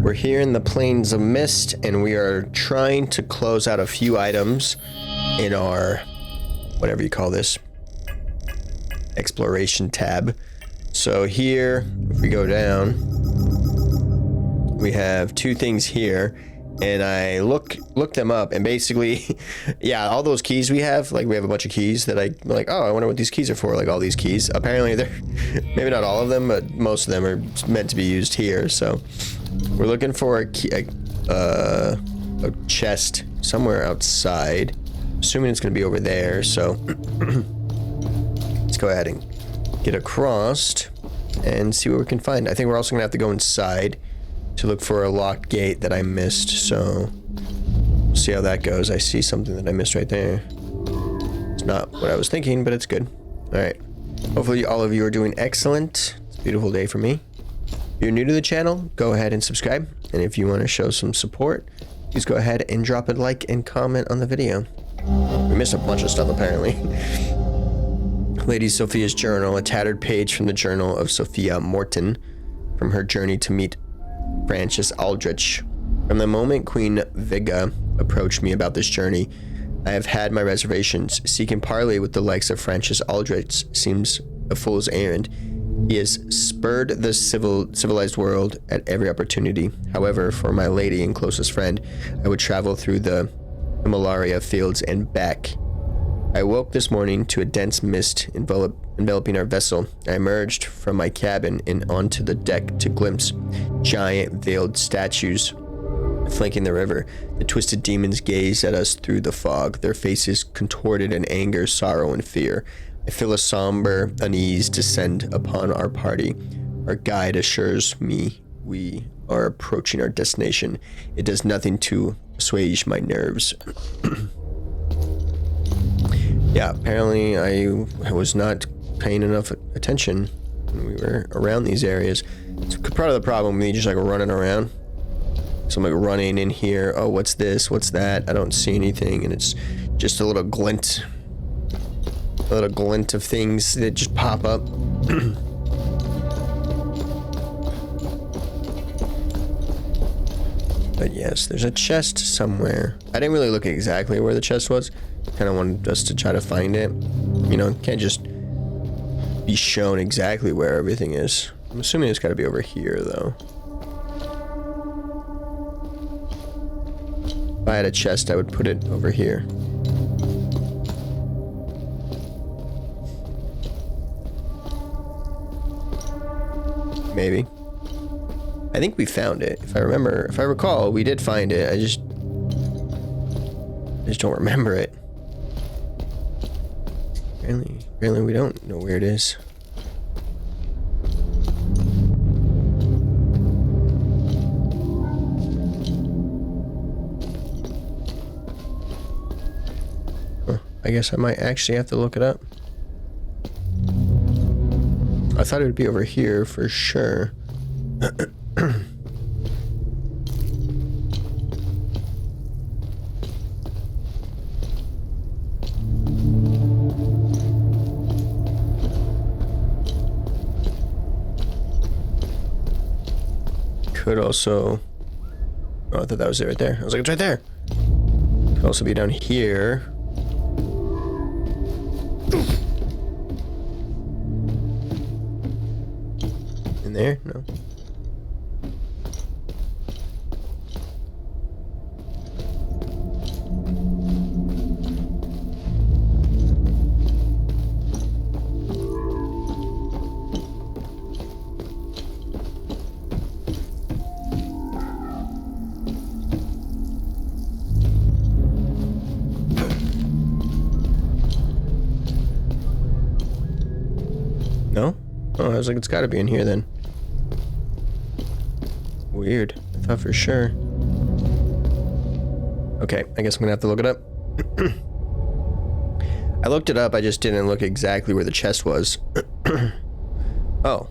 We're here in the Plains of Mist, and we are trying to close out a few items in our, whatever you call this, exploration tab. So here, if we go down, we have two things here, and I look them up, and basically, yeah, all those keys we have, like we have a bunch of keys that I'm like, oh, I wonder what these keys are for, like all these keys. Apparently they're, maybe not all of them, but most of them are meant to be used here, so we're looking for a key, a chest somewhere outside. Assuming it's going to be over there, so let's go ahead and get across and see what we can find. I think we're also going to have to go inside to look for a locked gate that I missed, so we'll see how that goes. I see something that I missed right there. It's not what I was thinking, but it's good. All right. Hopefully all of you are doing excellent. It's a beautiful day for me. If you're new to the channel, go ahead and subscribe. And if you want to show some support, please go ahead and drop a like and comment on the video. We missed a bunch of stuff, apparently. Lady Sophia's journal, a tattered page from the journal of Sophia Morton, from her journey to meet Francis Aldrich. From the moment Queen Viga approached me about this journey, I have had my reservations. Seeking parley with the likes of Francis Aldrich seems a fool's errand. He has spurred the civilized world at every opportunity. However, for my lady and closest friend, I would travel through the Himalaya fields and back. I awoke this morning to a dense mist enveloping our vessel. I emerged from my cabin and onto the deck to glimpse giant veiled statues flanking the river. The twisted demons gazed at us through the fog, their faces contorted in anger, sorrow, and fear. I feel a somber unease descend upon our party. Our guide assures me we are approaching our destination. It does nothing to assuage my nerves. Yeah, apparently I was not paying enough attention when we were around these areas. It's part of the problem with me just like running around. So I'm like running in here. Oh, what's this? What's that? I don't see anything, and it's just a little glint. A little glint of things that just pop up. But yes, there's a chest somewhere. I didn't really look exactly where the chest was. Kind of wanted us to try to find it. You know, can't just be shown exactly where everything is. I'm assuming it's got to be over here, though. If I had a chest, I would put it over here. Maybe. I think we found it. If I recall, we did find it. I just don't remember it. Apparently we don't know where it is. Huh, I guess I might actually have to look it up. I thought it would be over here for sure. Could also, oh, I thought that was it right there. I was like, it's right there. Could also be down here. In there? No. No? Oh, I was like, it's gotta be in here then. Weird. I thought for sure. Okay, I guess I'm gonna have to look it up. I looked it up, I just didn't look exactly where the chest was. Oh.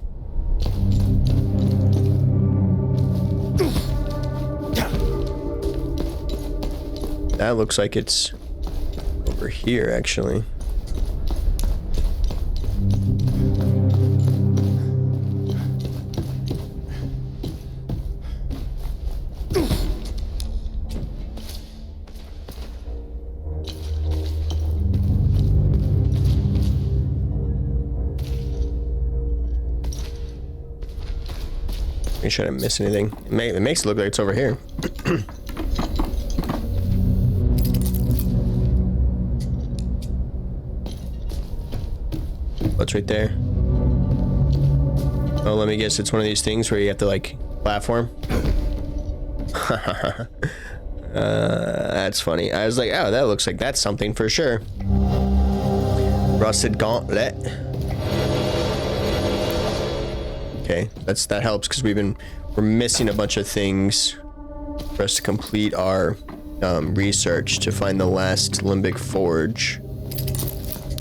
That looks like it's over here, actually. Make sure I didn't miss anything. It makes it look like it's over here. What's right there? Oh, let me guess. It's one of these things where you have to like platform. That's funny. I was like, oh, that looks like that's something for sure. Rusted gauntlet. Okay, that helps because we're missing a bunch of things for us to complete our research to find the last limbic forge,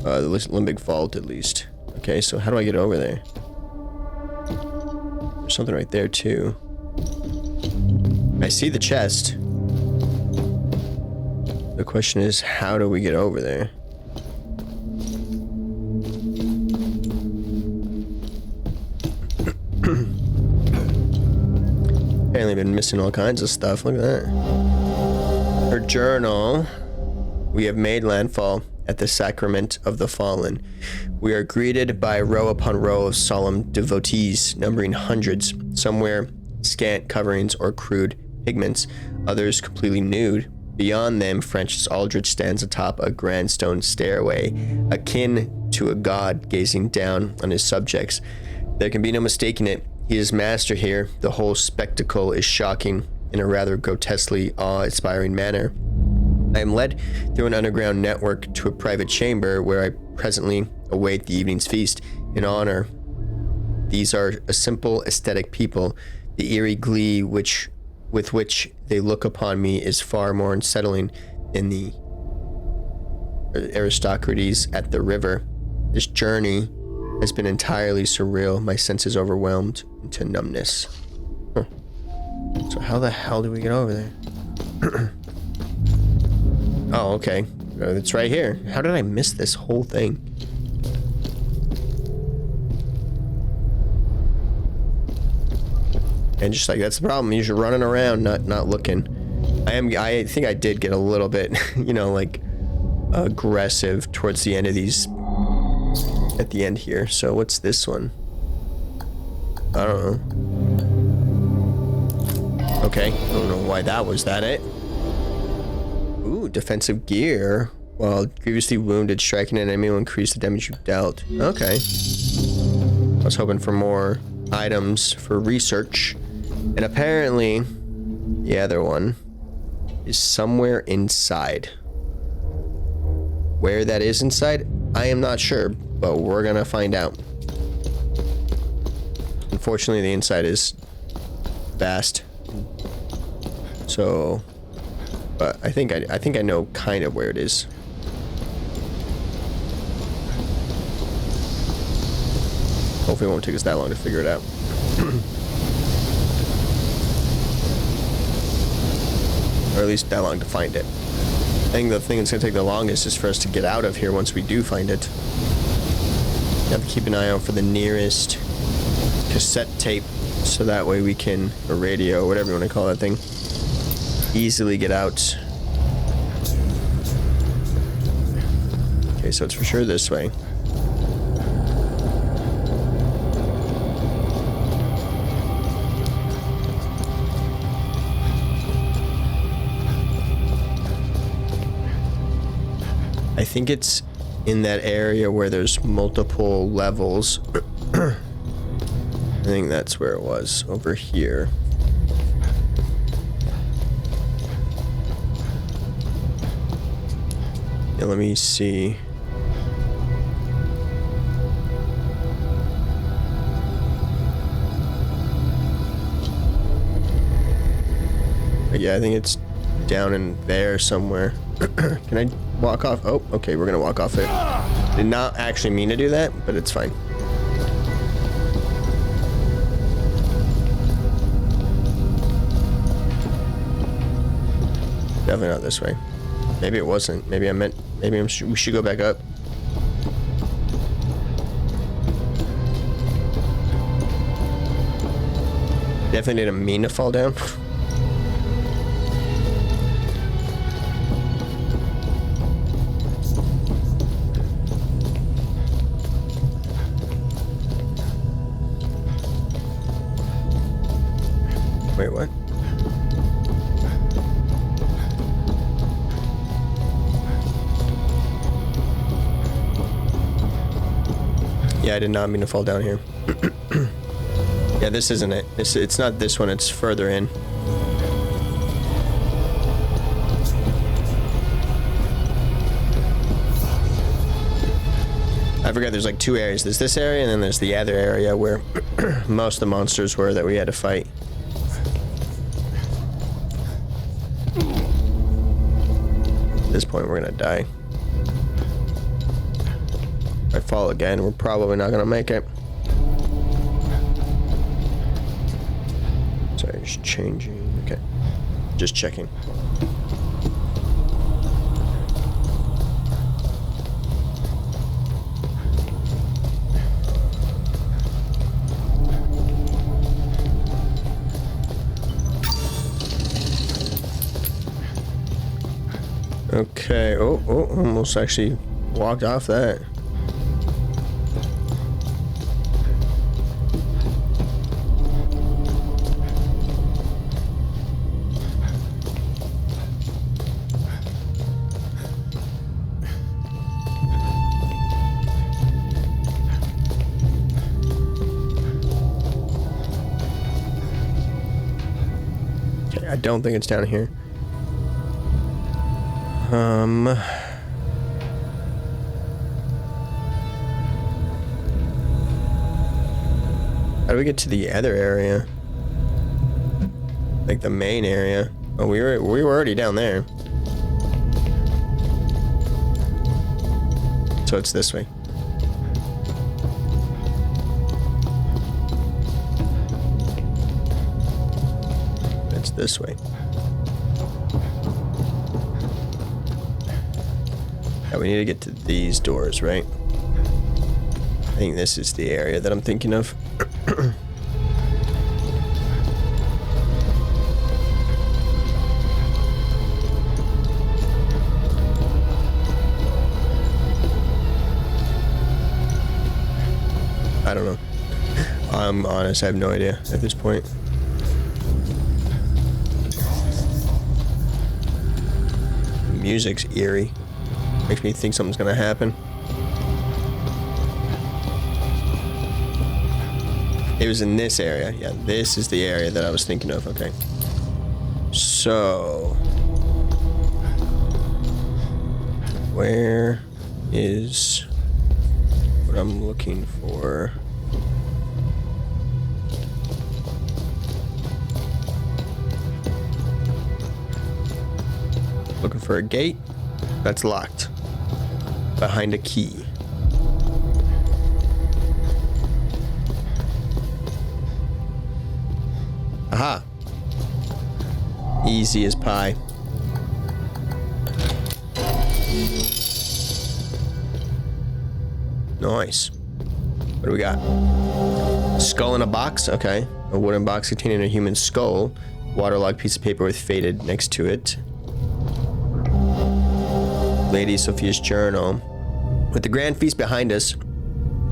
the limbic vault at least. Okay, so how do I get over there? There's something right there too. I see the chest. The question is, how do we get over there? Apparently been missing all kinds of stuff. Look at that. Her journal. We have made landfall at the sacrament of the fallen. We are greeted by row upon row of solemn devotees, numbering hundreds, some wear scant coverings or crude pigments, others completely nude. Beyond them, Francis Aldrich stands atop a grand stone stairway, akin to a god gazing down on his subjects. There can be no mistaking it. He is master here. The whole spectacle is shocking in a rather grotesquely awe-inspiring manner. I am led through an underground network to a private chamber where I presently await the evening's feast in honor. These are a simple, aesthetic people. The eerie glee with which they look upon me is far more unsettling than the aristocracies at the river. This journey has been entirely surreal. My senses overwhelmed into numbness. Huh. So how the hell do we get over there? Oh, okay. It's right here. How did I miss this whole thing? And just like, that's the problem. You're running around, not looking. I think I did get a little bit, you know, like aggressive towards the end of these, at the end here. So what's this one? I don't know. Okay, I don't know why that was it. Ooh, defensive gear. While grievously wounded, striking an enemy will increase the damage you dealt. Okay. I was hoping for more items for research. And apparently, the other one is somewhere inside. Where that is inside, I am not sure, but we're gonna find out. Unfortunately, the inside is vast. So, but I think I know kind of where it is. Hopefully it won't take us that long to figure it out. Or at least that long to find it. I think the thing that's going to take the longest is for us to get out of here once we do find it. You have to keep an eye out for the nearest cassette tape, so that way we can, or radio, whatever you want to call that thing, easily get out. Okay, so it's for sure this way. I think it's in that area where there's multiple levels. I think that's where it was, over here. Yeah, let me see. Yeah, I think it's down in there somewhere. Can I walk off? Oh, okay, we're gonna walk off it. Did not actually mean to do that, but it's fine. Definitely not this way. Maybe it wasn't. Maybe I meant. Maybe we should go back up. Definitely didn't mean to fall down. Wait, what? Yeah, I did not mean to fall down here. Yeah, this isn't it. It's not this one, it's further in. I forgot there's like two areas. There's this area and then there's the other area where most of the monsters were that we had to fight. At this point, we're gonna die. If I fall again, we're probably not gonna make it. Sorry, just changing. Okay. Just checking. Okay. Oh, almost actually walked off that. Okay, I don't think it's down here. How do we get to the other area? Like the main area? Oh, we were already down there. So it's this way. It's this way. Yeah, we need to get to these doors, right? I think this is the area that I'm thinking of. I don't know. I'm honest, I have no idea at this point. The music's eerie. Makes me think something's gonna happen. It was in this area. Yeah, this is the area that I was thinking of. Okay. So, where is what I'm looking for? Looking for a gate that's locked behind a key. Aha. Easy as pie. Nice. What do we got? Skull in a box? Okay. A wooden box containing a human skull. Waterlogged piece of paper with faded next to it. Lady Sophia's journal. With the grand feast behind us,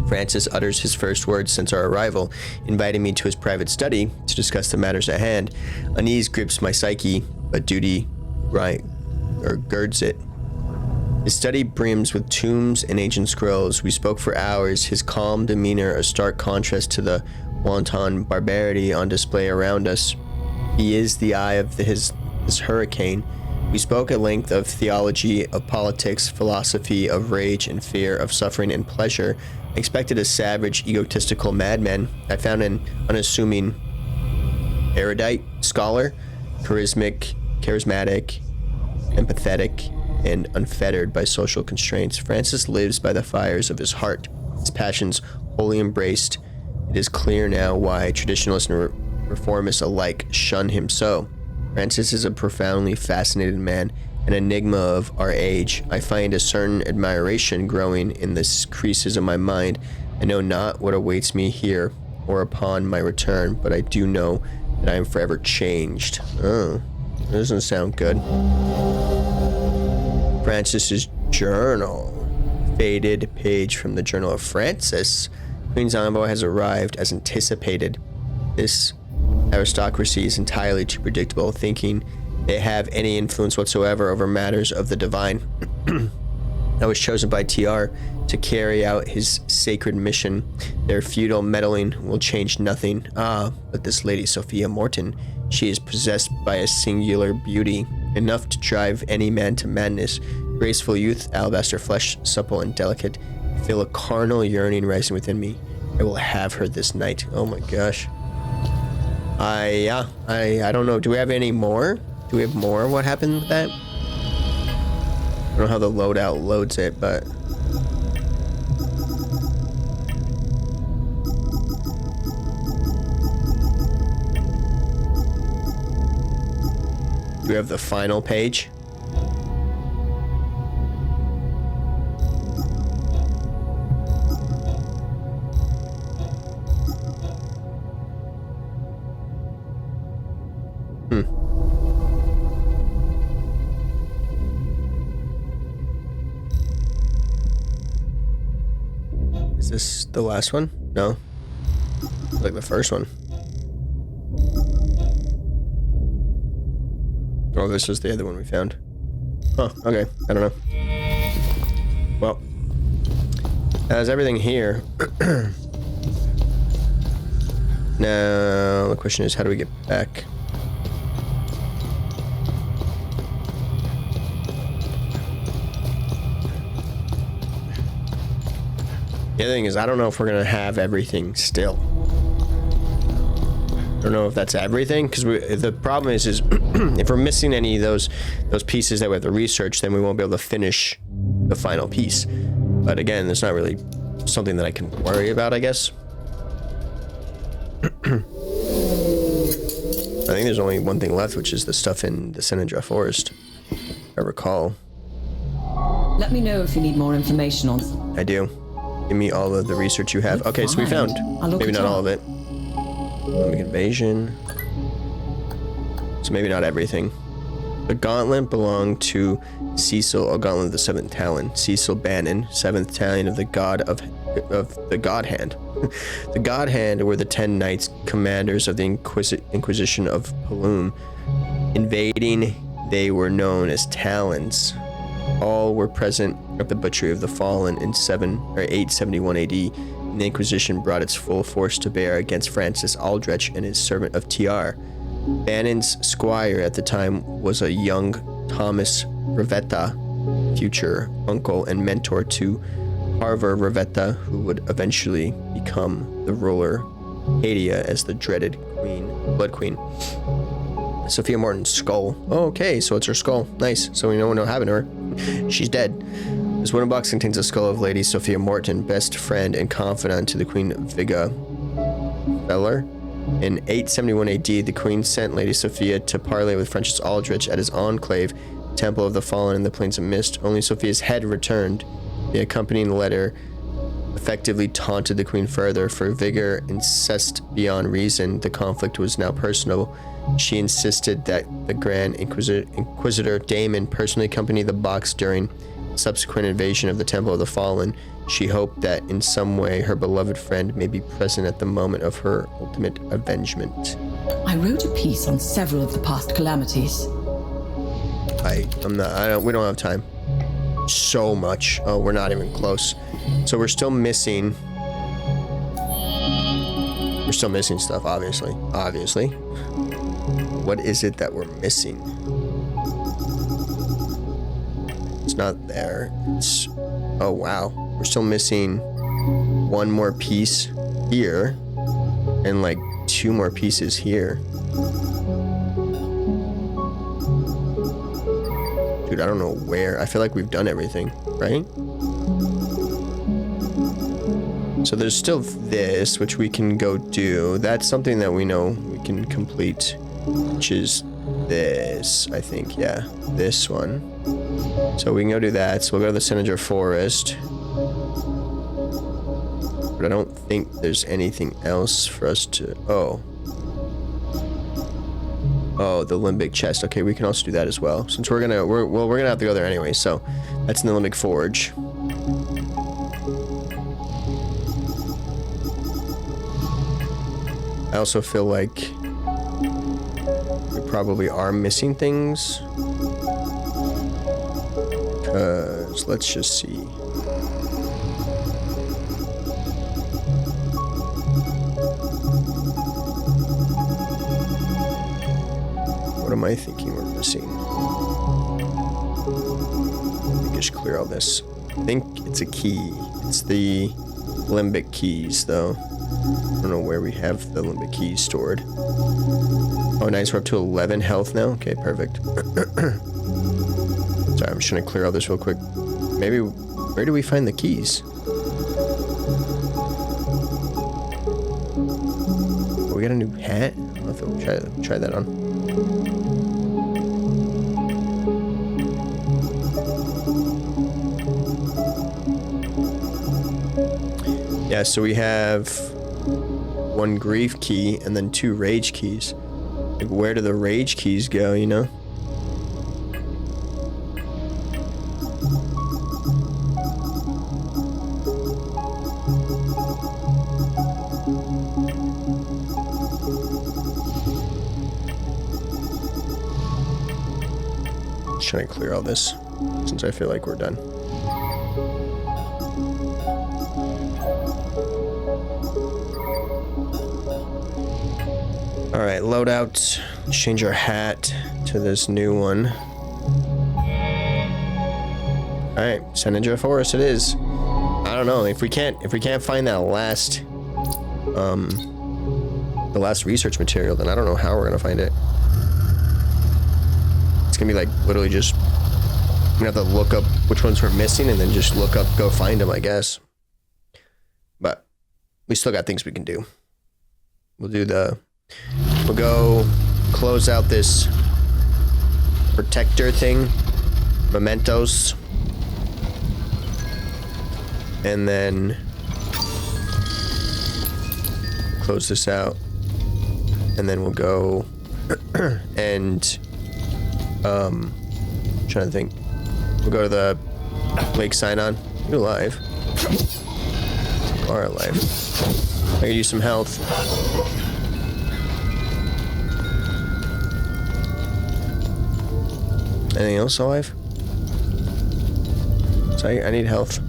Francis utters his first words since our arrival, inviting me to his private study to discuss the matters at hand. Unease grips my psyche, but duty girds it. His study brims with tombs and ancient scrolls. We spoke for hours, his calm demeanor a stark contrast to the wanton barbarity on display around us. He is the eye of his hurricane. We spoke at length of theology, of politics, philosophy, of rage and fear, of suffering and pleasure. I expected a savage, egotistical madman. I found an unassuming, erudite scholar, charismatic, empathetic, and unfettered by social constraints. Francis lives by the fires of his heart, his passions wholly embraced. It is clear now why traditionalists and reformists alike shun him so. Francis is a profoundly fascinated man, an enigma of our age. I find a certain admiration growing in the creases of my mind. I know not what awaits me here or upon my return, but I do know that I am forever changed. Oh, that doesn't sound good. Francis's journal. Faded page from the journal of Francis. Queen's envoy has arrived as anticipated. This aristocracy is entirely too predictable, thinking they have any influence whatsoever over matters of the divine. I was chosen by TR to carry out his sacred mission. Their feudal meddling will change nothing. But this lady Sophia Morton, she is possessed by a singular beauty, enough to drive any man to madness. Graceful youth, alabaster flesh, supple and delicate. I feel a carnal yearning rising within me. I will have her this night. Oh my gosh. I don't know. Do we have any more? Do we have more? What happened with that? I don't know how the loadout loads it, but... Do we have the final page? Is this the last one? No. Like the first one. Oh, this was the other one we found. Huh, okay. I don't know. Well, that's everything here. Now, the question is, how do we get back? The other thing is, I don't know if we're gonna have everything still. I don't know if that's everything, because the problem is if we're missing any of those pieces that we have to research, then we won't be able to finish the final piece. But again, it's not really something that I can worry about, I guess. I think there's only one thing left, which is the stuff in the Senedra Forest, if I recall. Let me know if you need more information on... I do. Give me all of the research you have. Okay, so we found. Maybe not all of it. Olympic invasion. So maybe not everything. The gauntlet belonged to Cecil, a gauntlet of the 7th Talon. Cecil Bannon, 7th Talon of the God of the God Hand. The God Hand were the 10 knights commanders of the Inquisition of Paloom. Invading, they were known as Talons. All were present at the butchery of the fallen in 871 AD. The Inquisition brought its full force to bear against Francis Aldrich and his servant of TR. Bannon's squire at the time was a young Thomas Rivetta, future uncle and mentor to Harver Rivetta, who would eventually become the ruler, Hadia, as the dreaded Blood Queen. Sophia Morton's skull. Oh, okay, so it's her skull. Nice. So we know what happened to her. She's dead. This wooden box contains a skull of Lady Sophia Morton, best friend and confidant to the Queen Viga Feller. In 871 AD, the Queen sent Lady Sophia to parley with Francis Aldrich at his enclave, Temple of the Fallen in the Plains of Mist. Only Sophia's head returned. The accompanying letter effectively taunted the Queen further. For vigor incensed beyond reason, the conflict was now personal. She insisted that the Grand Inquisitor Damon personally accompany the box during subsequent invasion of the Temple of the Fallen. She hoped that in some way her beloved friend may be present at the moment of her ultimate avengement. I wrote a piece on several of the past calamities. We don't have time. So much. Oh, we're not even close. So we're still missing stuff, obviously. What is it that we're missing? It's not there. Oh wow. We're still missing one more piece here and like 2 more pieces here. Dude, I don't know where. I feel like we've done everything, right? So there's still this, which we can go do. That's something that we know we can complete, which is this, I think. Yeah, this one. So we can go do that. So we'll go to the Senedra Forest. But I don't think there's anything else for us to... Oh, the limbic chest. Okay, we can also do that as well. Since we're gonna have to go there anyway. So that's in the limbic forge. I also feel like We probably are missing things. Because let's just see. What am I thinking we're missing? Let me just clear all this. I think it's a key. It's the limbic keys, though. I don't know where we have the limbic keys stored. Oh, nice. We're up to 11 health now. Okay, perfect. Sorry, I'm just gonna clear all this real quick. Maybe, where do we find the keys? Oh, we got a new hat? I'll have to try that on. Yeah, so we have 1 grief key and then 2 rage keys. Like, where do the rage keys go, you know? Just trying to clear all this since I feel like we're done. All right, loadout. Let's change our hat to this new one. All right, San Ninja Forest it is. I don't know if we can't find that last, the last research material, then I don't know how we're gonna find it. It's gonna be like literally just we're gonna have to look up which ones we're missing and then just look up, go find them, I guess. But we still got things we can do. We'll go close out this protector thing, mementos, and then close this out, and then we'll go and trying to think. We'll go to the Lake Sinon. You're alive. You are alive. I could use some health. Anything else alive? Sorry, I need health.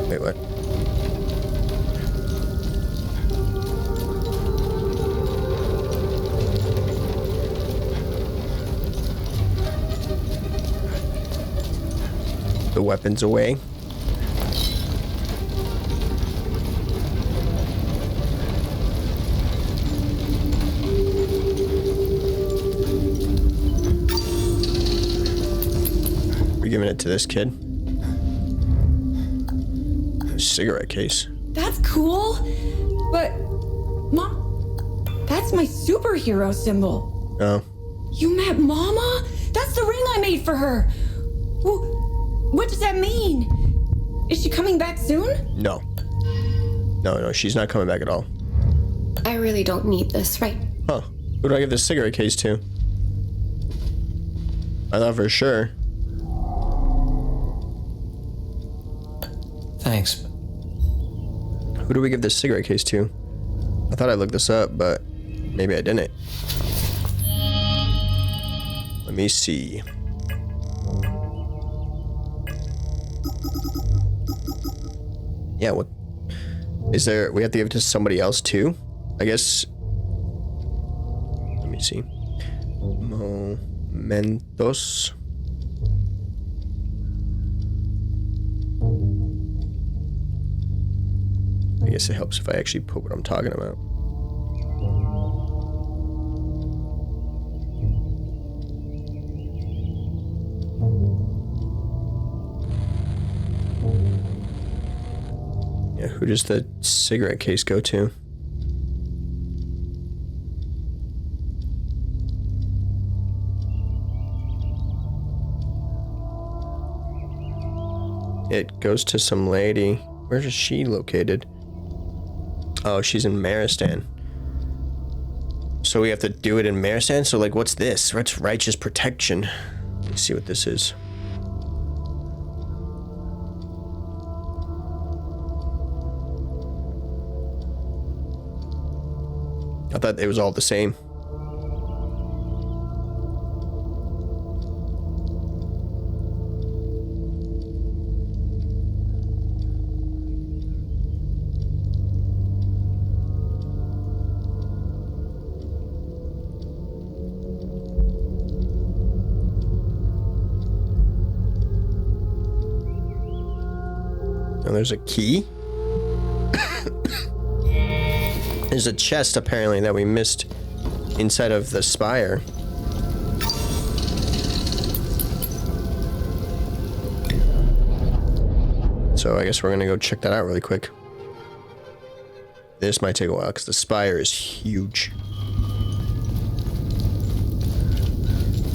Wait, what? The weapons away. Giving it to this kid. A cigarette case. That's cool, but Mom, that's my superhero symbol. Oh. You met Mama? That's the ring I made for her. What does that mean? Is she coming back soon? No. No, she's not coming back at all. I really don't need this, right? Huh. Who do I give this cigarette case to? I thought for sure. Thanks. Who do we give this cigarette case to? I thought I looked this up, but maybe I didn't. Let me see. Yeah, what? Is there, we have to give it to somebody else too? I guess. Let me see. Momentos. I guess it helps if I actually put what I'm talking about. Yeah, who does the cigarette case go to? It goes to some lady. Where is she located? Oh, she's in Maristan. So we have to do it in Maristan? So, like, what's this? That's righteous protection. Let's see what this is. I thought it was all the same. And there's a key. There's a chest apparently that we missed inside of the spire. So I guess we're gonna go check that out really quick. This might take a while because the spire is huge.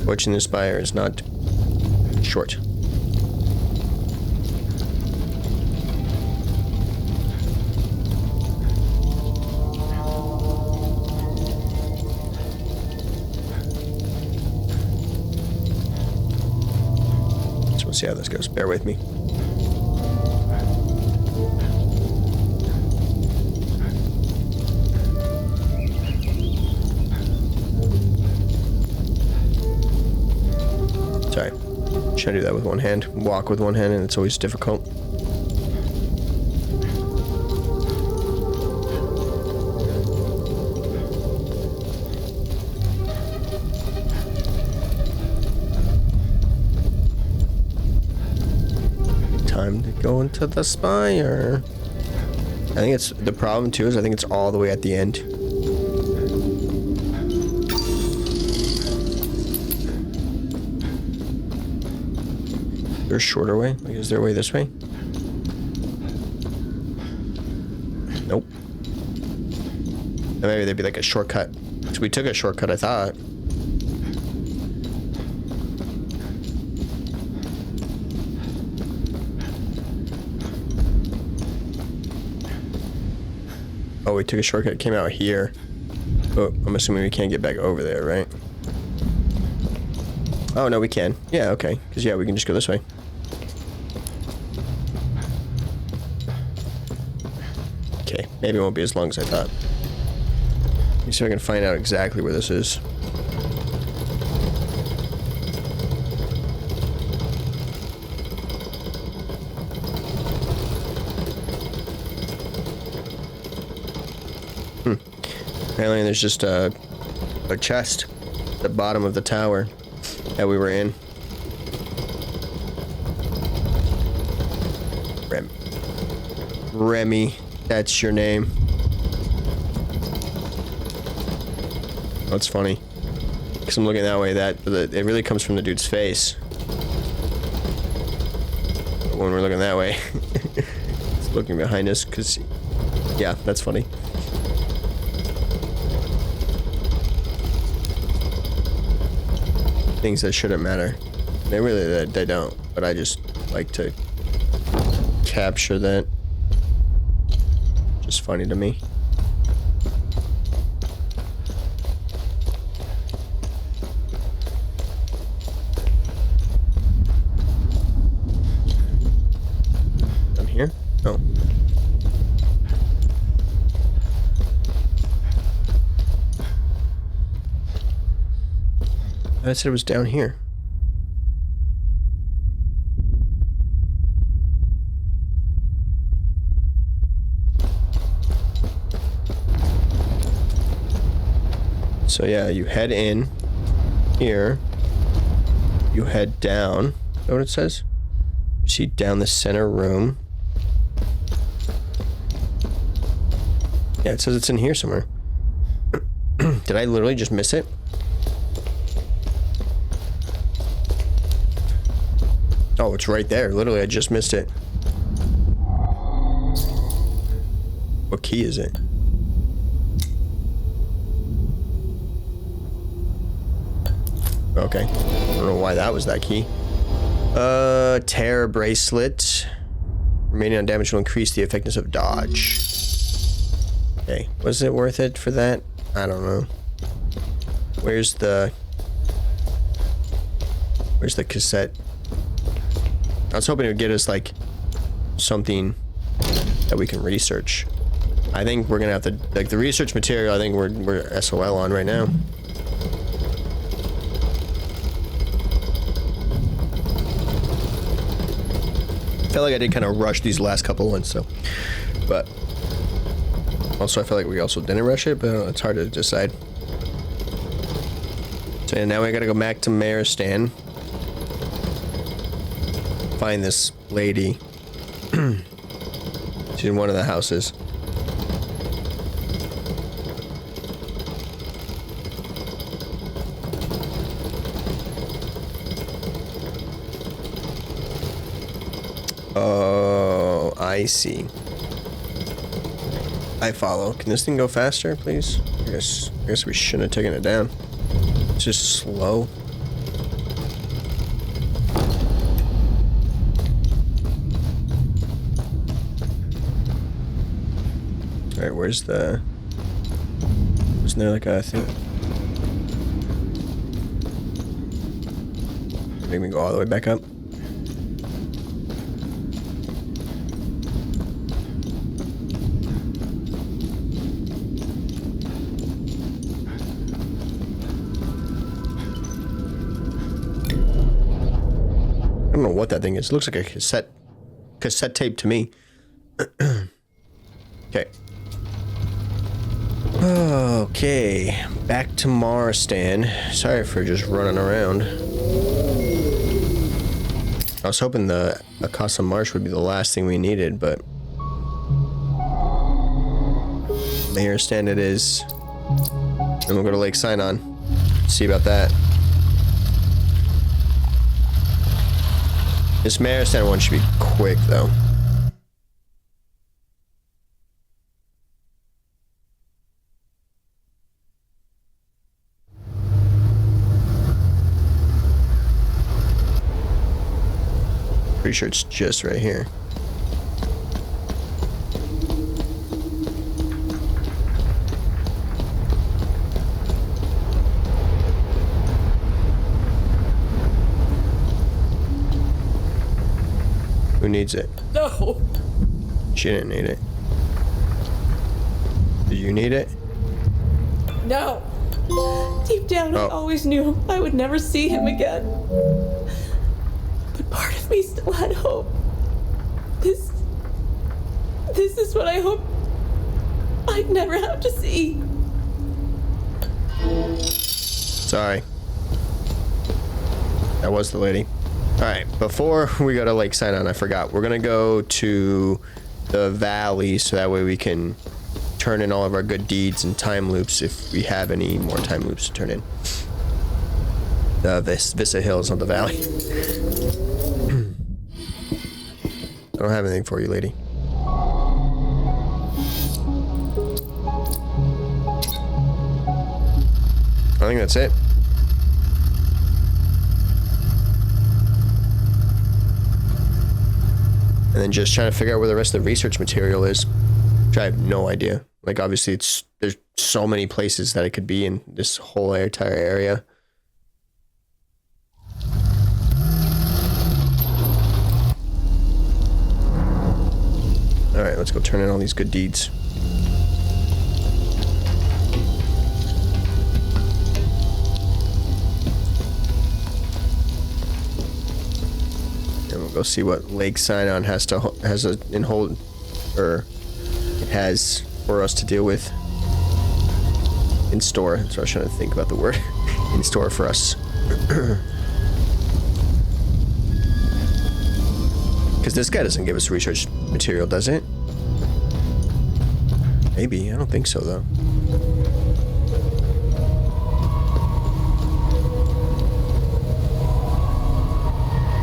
Fortunately, the spire is not short. We'll see how this goes. Bear with me. Sorry. Try to do that with one hand. Walk with one hand, and it's always difficult. Time to go into the spire. I think it's the problem too is I think it's all the way at the end. Is there a shorter way? Like, is there a way this way? Nope. Maybe there'd be like a shortcut. So we took a shortcut, I thought. Oh, we took a shortcut. It came out here. Oh, I'm assuming we can't get back over there, right? Oh, no, we can. Yeah, okay. Because, yeah, we can just go this way. Okay, maybe it won't be as long as I thought. Let me see if I can find out exactly where this is. Apparently there's just a chest at the bottom of the tower that we were in. Rémi, that's your name. That's funny. Because I'm looking that way, it really comes from the dude's face. But when we're looking that way, it's looking behind us, because, yeah, that's funny. Things that shouldn't matter. They don't, but I just like to capture that. Just funny to me. I'm here? Oh. I said it was down here. So yeah, you head in here. You head down. Is that what it says? You see down the center room. Yeah, it says it's in here somewhere. Did I literally just miss it? Oh, it's right there. Literally, I just missed it. What key is it? Okay. I don't know why that was that key. Terror bracelet. Remaining undamaged will increase the effectiveness of dodge. Okay. Was it worth it for that? I don't know. Where's the cassette? I was hoping it would get us like something that we can research. I think we're gonna have to, like, the research material, I think we're SOL on right now. I felt like I did kind of rush these last couple ones, so, but also I feel like we also didn't rush it, but it's hard to decide. So yeah, now we gotta go back to Mayor's Stand. Find this lady. She's in one of the houses. Oh, I see. I follow. Can this thing go faster, please? I guess we shouldn't have taken it down. It's just slow. Alright, where's the... Wasn't there like a thing? Make me go all the way back up. I don't know what that thing is. It looks like a cassette tape to me. Okay. Okay, back to Marstan. Sorry for just running around. I was hoping the Akasa Marsh would be the last thing we needed, but Mayor's Stand it is. Then we'll go to Lake Sinon. See about that. This Mayor's Stand one should be quick though. Pretty sure it's just right here. Who needs it? No. She didn't need it. Do you need it? No. Deep down, I always knew I would never see him again. But part of me still had hope. This is what I hoped I'd never have to see. Sorry. That was the lady. Alright, before we go to Lake Sinon, I forgot. We're gonna go to the valley so that way we can turn in all of our good deeds and time loops if we have any more time loops to turn in. The Vista Hills, not the valley. I don't have anything for you, lady. I think that's it. And then just trying to figure out where the rest of the research material is, which I have no idea. Like, obviously, there's so many places that it could be in this whole entire area. All right, let's go turn in all these good deeds. And we'll go see what Lake Sinon has for us to deal with in store. So I was trying to think about the word in store for us. Because this guy doesn't give us research material, does it? Maybe. I don't think so, though.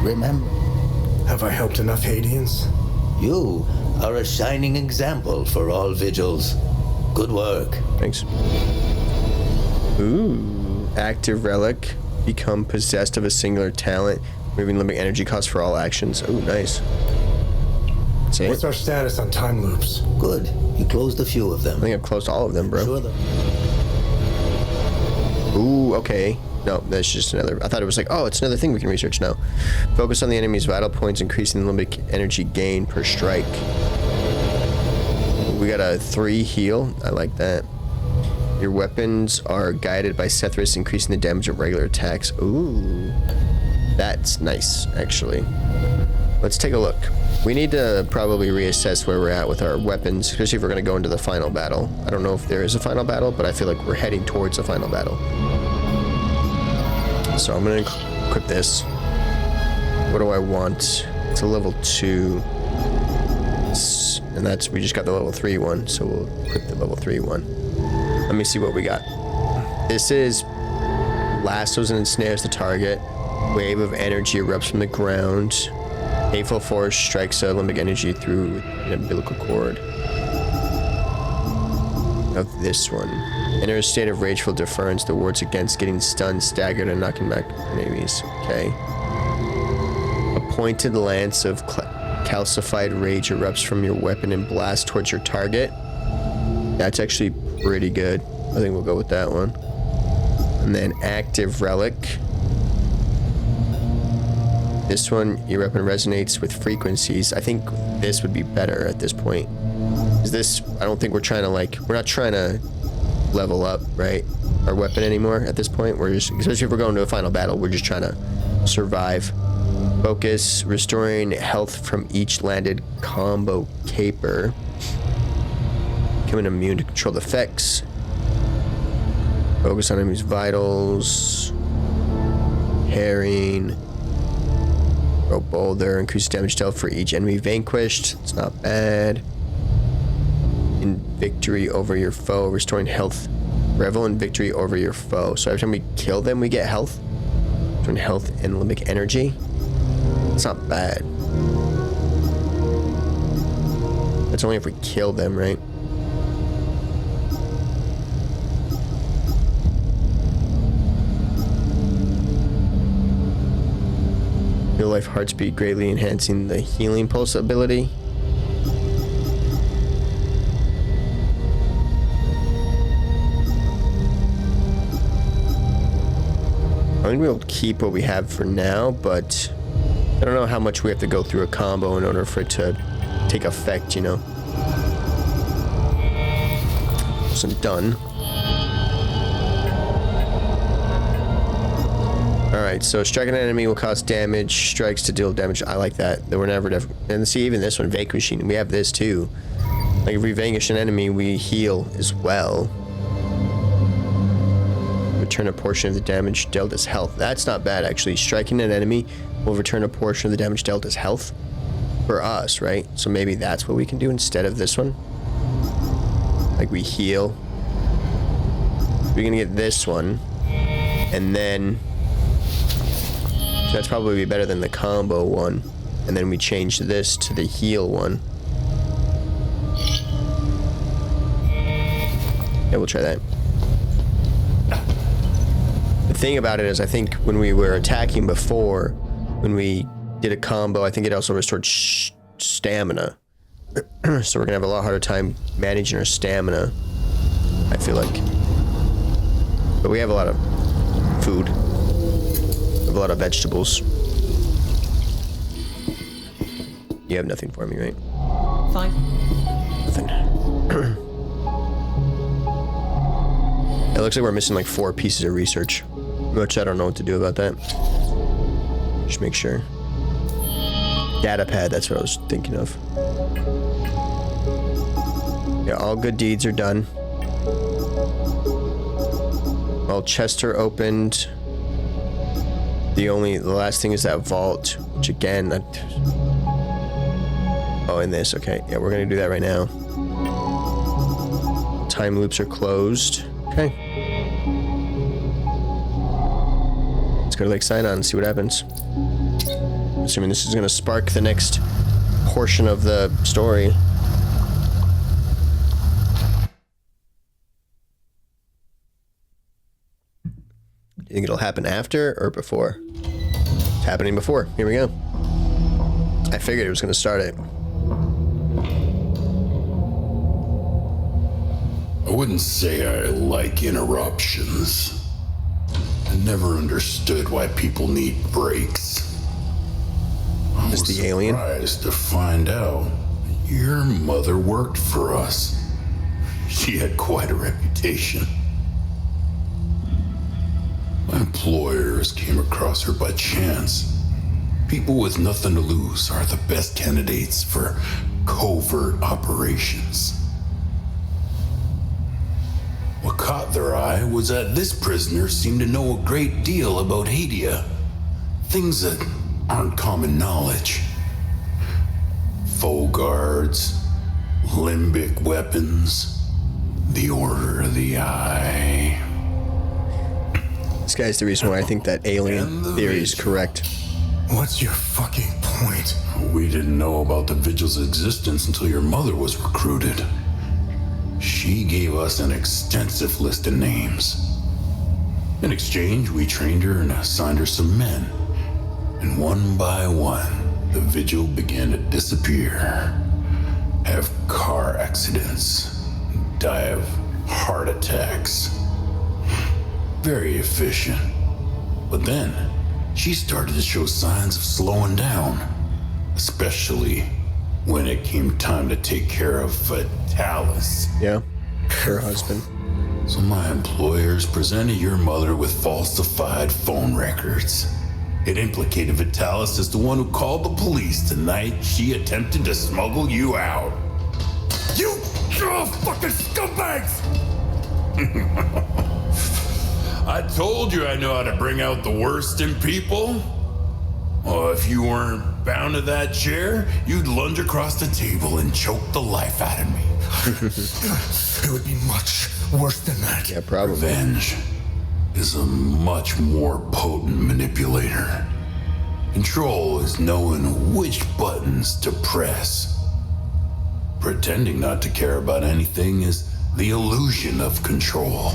Remember, Have I helped enough Hadians? you are a shining example for all vigils. Good work. Thanks. Ooh. Active relic. Become possessed of a singular talent. Removing limit energy cost for all actions. Ooh, nice. See? What's our status on time loops? Good. You closed a few of them. I think I've closed all of them, bro. Sure. Ooh, okay. No, that's just another... I thought it was like, oh, it's another thing we can research now. Focus on the enemy's vital points, increasing the limbic energy gain per strike. we got a 3 heal. I like that. Your weapons are guided by Sethris, increasing the damage of regular attacks. Ooh. That's nice, actually. Let's take a look. We need to probably reassess where we're at with our weapons, especially if we're going to go into the final battle. I don't know if there is a final battle, but I feel like we're heading towards a final battle. So I'm going to equip this. What do I want? It's a level 2. And that's, we just got the level 3 one, so we'll equip the level 3 one. Let me see what we got. This is lassos and ensnares the target. Wave of energy erupts from the ground. Hateful force strikes a limbic energy through an umbilical cord. Of this one. Enter a state of rageful deference. The wards against getting stunned, staggered, and knocking back enemies. Okay. A pointed lance of calcified rage erupts from your weapon and blasts towards your target. That's actually pretty good. I think we'll go with that one. And then active relic. This one, your weapon resonates with frequencies. I think this would be better at this point. Is this, I don't think we're trying to we're not trying to level up, right? Our weapon anymore at this point. We're just, especially if we're going to a final battle, we're just trying to survive. Focus, restoring health from each landed combo caper. Becoming immune to controlled effects. Focus on enemy's vitals. Herring. Throw boulder. Increase damage dealt for each enemy vanquished. It's not bad. In victory over your foe. Restoring health. Revel in victory over your foe. So every time we kill them, we get health. Restoring health and limbic energy. It's not bad. That's only if we kill them, right? Real life heart speed greatly enhancing the healing pulse ability. I think we'll keep what we have for now, but I don't know how much we have to go through a combo in order for it to take effect, you know. So done. Alright, so striking an enemy will cause damage, strikes to deal damage. I like that. We're never, and see, even this one, vanquishing, we have this too. Like if we vanquish an enemy, we heal as well. Return a portion of the damage dealt as health. That's not bad, actually. Striking an enemy will return a portion of the damage dealt as health for us, right? So maybe that's what we can do instead of this one. Like we heal. We're gonna get this one, and then that's probably be better than the combo one. And then we change this to the heal one. Yeah, we'll try that. The thing about it is, I think when we were attacking before, when we did a combo, I think it also restored stamina. So we're gonna have a lot harder time managing our stamina, I feel like. But we have a lot of food. We have a lot of vegetables. You have nothing for me, right? Fine. Nothing. It looks like we're missing like 4 pieces of research, which I don't know what to do about that. Just make sure. Data pad, that's what I was thinking of. Yeah, all good deeds are done. All chests are opened. The last thing is that vault, which again, oh, in this, okay. Yeah, we're gonna do that right now. Time loops are closed. Okay. Let's go to Lake Sinai and see what happens. Assuming this is gonna spark the next portion of the story. Do you think it'll happen after or before? It's happening before. Here we go. I figured it was gonna start it. I wouldn't say I like interruptions. I never understood why people need breaks. I Is was the alien? surprised to find out Your mother worked for us. She had quite a reputation. My employers came across her by chance. People with nothing to lose are the best candidates for covert operations. What caught their eye was that this prisoner seemed to know a great deal about Hadia. Things that aren't common knowledge. Foe guards, limbic weapons, the Order of the Eye. This guy's the reason why I think that alien theory is correct. What's your fucking point? We didn't know about the Vigil's existence until your mother was recruited. She gave us an extensive list of names. In exchange, we trained her and assigned her some men. And one by one, the Vigil began to disappear, have car accidents, die of heart attacks. Very efficient. But then, she started to show signs of slowing down, especially when it came time to take care of Vitalis. Yeah, her husband. So my employers presented your mother with falsified phone records. It implicated Vitalis as the one who called the police the night she attempted to smuggle you out. You fucking scumbags! I told you I know how to bring out the worst in people. Oh, if you weren't bound to that chair, you'd lunge across the table and choke the life out of me. It would be much worse than that. Yeah, probably. Revenge is a much more potent manipulator. Control is knowing which buttons to press. Pretending not to care about anything is the illusion of control.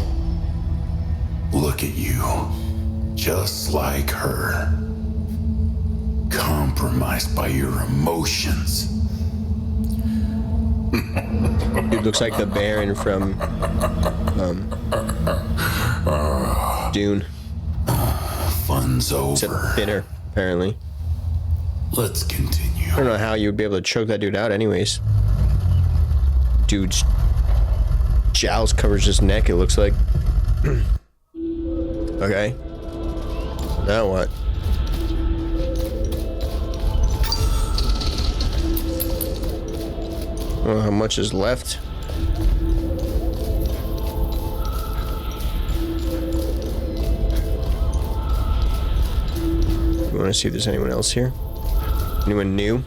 Look at you, just like her. Compromised by your emotions. Dude looks like the Baron from Dune. Fun's Except over. thinner, apparently. Let's continue. I don't know how you would be able to choke that dude out anyways. Dude's jowls covers his neck, it looks like. Okay. Now what? I don't know how much is left. You want to see if there's anyone else here? Anyone new?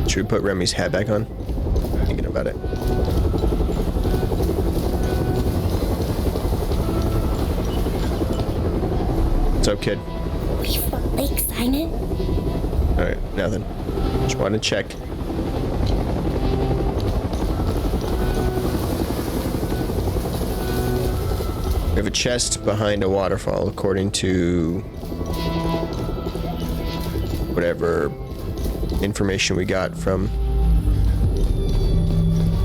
Should we put Remy's hat back on? Thinking about it. What's up, kid? We felt like signing. Alright, nothing. Just wanted to check. We have a chest behind a waterfall, according to whatever information we got from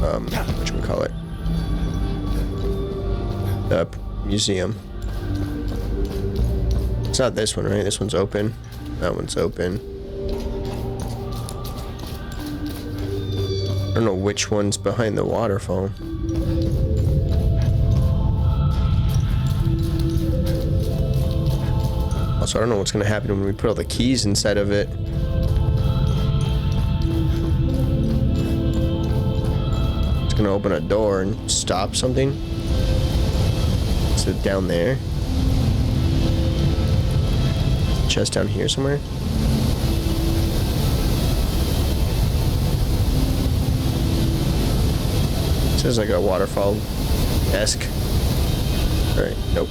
whatchamacallit, the museum. It's not this one, right? This one's open. That one's open. I don't know which one's behind the waterfall. Also, I don't know what's gonna happen when we put all the keys inside of it. It's gonna open a door and stop something. Is it down there? Chest down here somewhere? It says like a waterfall-esque. Alright, nope.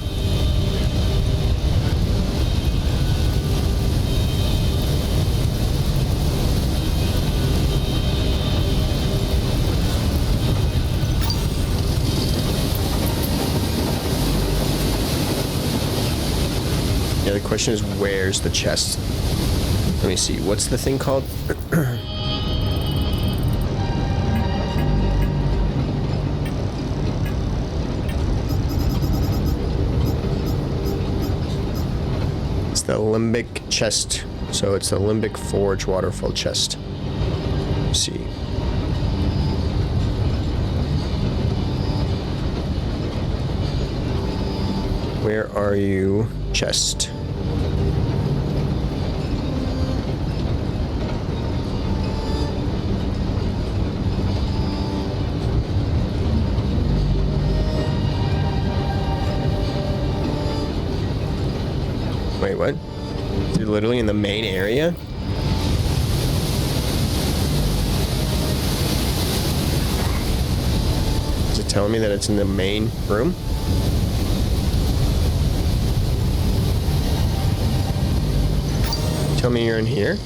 Yeah, the question is, where's the chest? Let me see. What's the thing called? the limbic chest. So it's the limbic forge waterfall chest. Let's see. Where are you, chest? Wait, what? Is it literally in the main area? Is it telling me that it's in the main room? Tell me you're in here?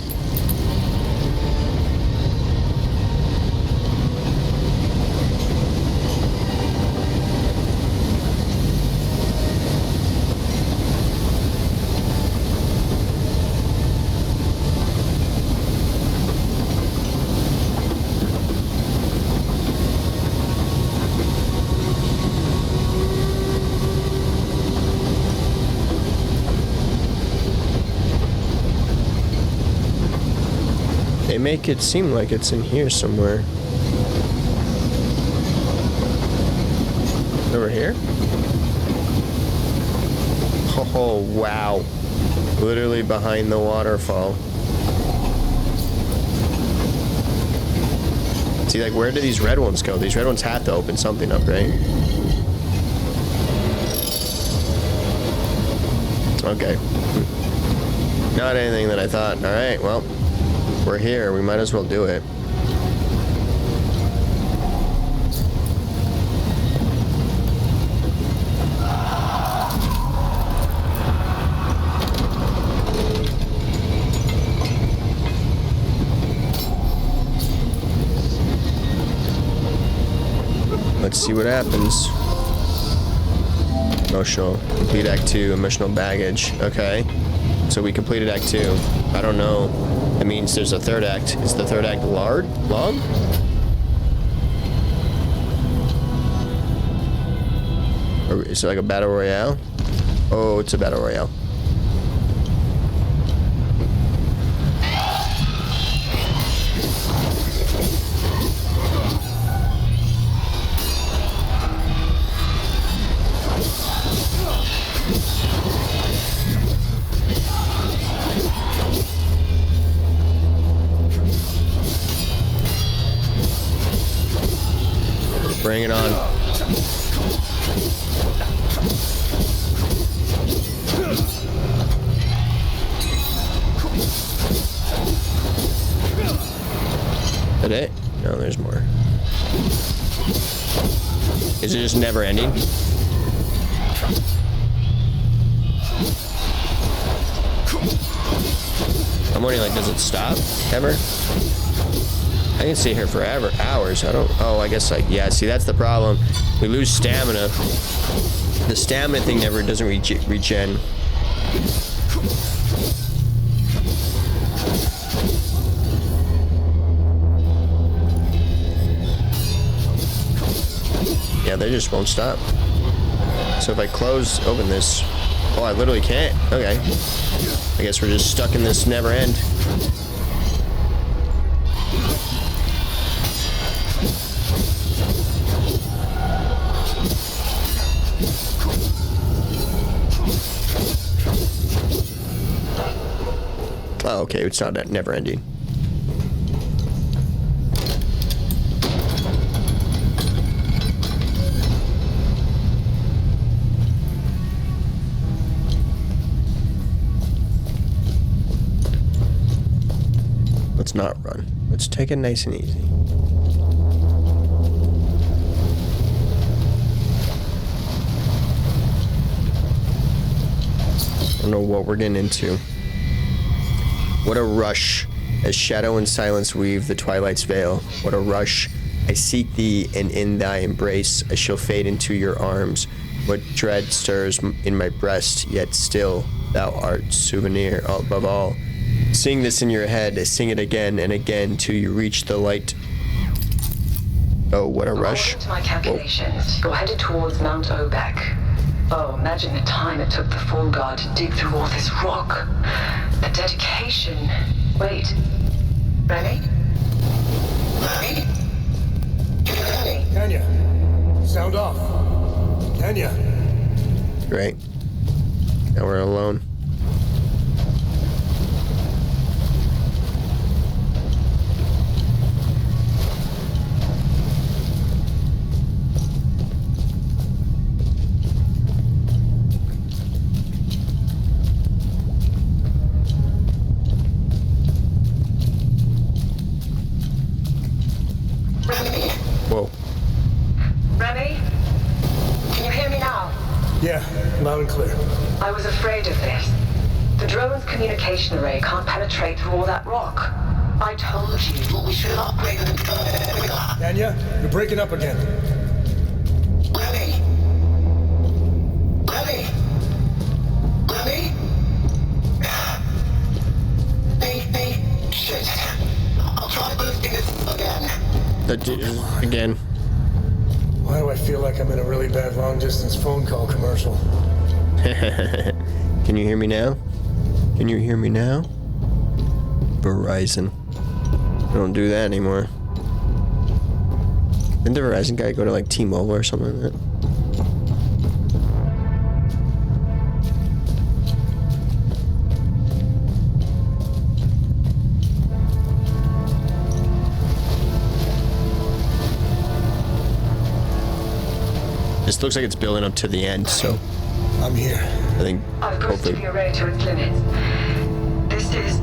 They make it seem like it's in here somewhere. Over here? Oh, wow. Literally behind the waterfall. See, like, where do these red ones go? These red ones have to open something up, right? Okay. Not anything that I thought. All right, well. We're here, we might as well do it. Let's see what happens. Emotional. Complete Act 2, emotional baggage. Okay. So we completed Act 2. I don't know. That means there's a third act. Is the third act log? Or is it like a battle royale? Oh, it's a battle royale. Bring it on. That it? No, there's more. Is it just never ending? I'm wondering, like, does it stop ever? I can stay here forever, hours. I don't. Oh, I guess like yeah. See, that's the problem. We lose stamina. The stamina thing never doesn't regen. Yeah, they just won't stop. So if I open this, oh, I literally can't. Okay. I guess we're just stuck in this never end. Oh, okay, it's not never ending. Let's not run. Let's take it nice and easy. I don't know what we're getting into. What a rush, as shadow and silence weave the twilight's veil. What a rush, I seek thee, and in thy embrace I shall fade into your arms. What dread stirs in my breast, yet still thou art souvenir above all. Sing this in your head, sing it again and again till you reach the light. Oh, what a rush. According to my calculations, you're headed towards Mount Obek. Oh, imagine the time it took the Fall Guard to dig through all this rock. The dedication. Wait. Rémi? Rémi? Rémi? Kenya, sound off. Kenya. Great. Now we're alone. Whoa. Rémi? Can you hear me now? Yeah, loud and clear. I was afraid of this. The drone's communication array can't penetrate through all that rock. I told you we should have upgraded the drone. Kenya, you're breaking up again. Rémi? Rémi? Rémi? Shit. I'll try boosting it again. Again. Why do I feel like I'm in a really bad long-distance phone call commercial? Can you hear me now? Can you hear me now? Verizon. Don't do that anymore. Didn't the Verizon guy go to like T-Mobile or something like that? This looks like it's building up to the end, so I'm here. I think I've boosted the array to its limits. This is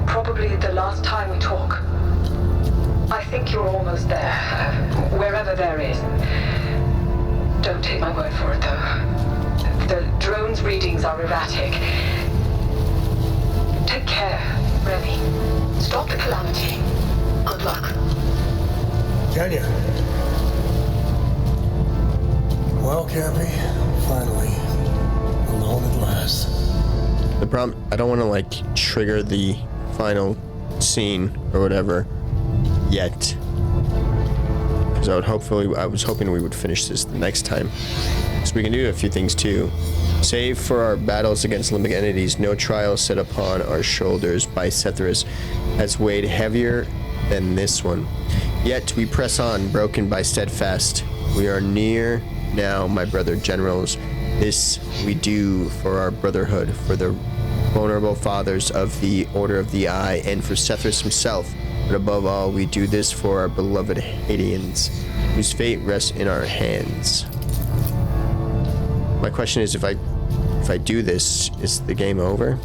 probably the last time we talk. I think you're almost there, wherever there is. Don't take my word for it, though. The drone's readings are erratic. Take care, Rémi. Stop the calamity. Good luck. Kenya. Well, Cappy, finally, alone at last. the problem, I don't want to like trigger the final scene or whatever yet. Because I was hoping we would finish this the next time. So we can do a few things too. Save for our battles against limbic entities, no trial set upon our shoulders by Cethyrus has weighed heavier than this one. Yet we press on, broken by steadfast. We are near now, my brother generals. This we do for our brotherhood, for the vulnerable fathers of the Order of the Eye, and for Cethyrus himself. But above all, we do this for our beloved Hadeans, whose fate rests in our hands. My question is, if I do this, is the game over?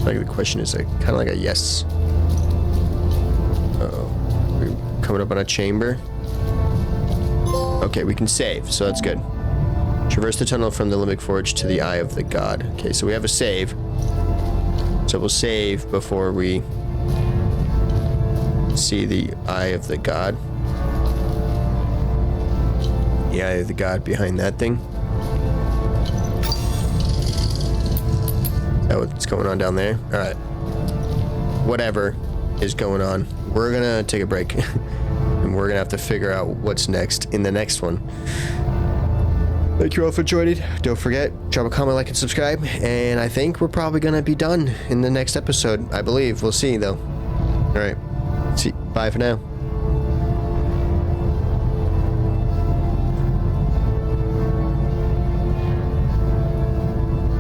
Like the question is kind of like a yes. Uh-oh. We're coming up on a chamber. Okay, we can save, so that's good. Traverse the tunnel from the Limbic Forge to the Eye of the God. Okay, so we have a save. So we'll save before we see the Eye of the God. The Eye of the God behind that thing. Is that what's going on down there? Alright. Whatever is going on. We're gonna take a break. And we're gonna have to figure out what's next in the next one. Thank you all for joining. Don't forget, drop a comment, like, and subscribe. And I think we're probably gonna be done in the next episode. I believe. We'll see though. Alright. See. Bye for now.